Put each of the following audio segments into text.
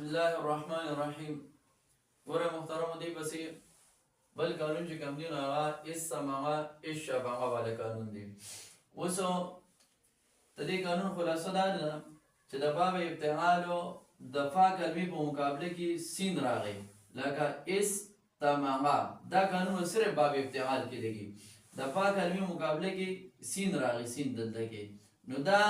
بسم الله الرحمن الرحیم. ګوره محترمو دی پسې بل قانون چې کوم دی نو هغه اس سماغه اس شباغه والا قانون دی. اوس د دې قانون خلاصه دا ده چې د باب ابتعالو د فا کلمې په مقابله کې سین راغی لکه اس تماغه. دا قانون صرف باب ابتعال کې لګي. د فا کلمې مقابله کې سین راغی، سین دلته کې، نو دا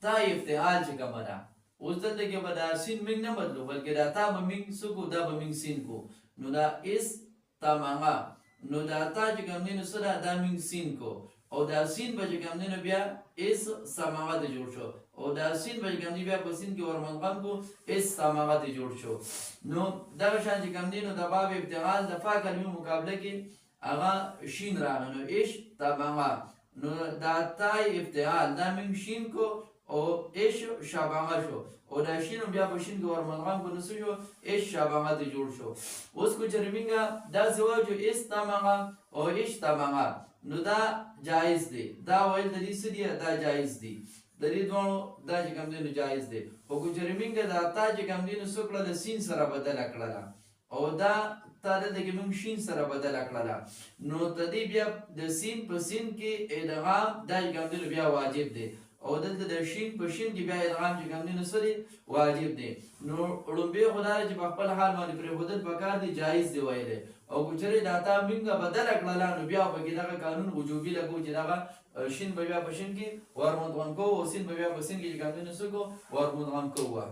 تا ابتعال چې کومه ده اوس دلته کې به دا سین منګ نه بدلو بلکې دا تا به منګ سکو، دا به منګ سین کو. نو دا اس تماغه، نو دا تا چې کوم دی نو څه ده دا منګ سین کو، او دا سین به چې کوم دی نو بیا اس سماغه ته جوړ شو، او دا سین به چې کوم دی بیا په سین کې ورمنقم کو اس سماغه ته جوړ شو. نو دغه شان چې کوم دی نو د باب ابتعال د فا کلمې مقابله کې هغه شین راغی، نو اش تماغه، نو دا تای ابتعال دا منګ شین کو او اش شاباغه شو، او دا شین بیا په شین کې ورمنغم کو نسو شو اش شاباغه ته جوړ شو. اوس کو چرمینګه دا زواجو اس تماغه او اش تماغه، نو دا جایز دی، دا ویل د دې سدي دا جایز دی، د دې دوه دا چې کوم دی نو جایز دی. او کو چرمینګه دا تا چې کوم دی نو سکړه د سین سره بدل کړل، او دا تا د کې موږ شین سره بدل کړل، نو تدې بیا د سین په سین کې ادغام دا چې کوم دی بیا واجب دی، او دلته د شین په شین کې بیا ادغام چې کوم دی نو سری واجب دی. نو لومبه خدای چې په خپل حال باندې پرې بدل پکار دی، جایز دی ویلې. او کچره داتا منګه بدل کړل نو بیا په کې دغه قانون وجوبي لګو چې دغه شین بیا په شین کې ورمنځون کو، او سین بیا په سین کې کوم دی نو سکو ورمنځون کوه.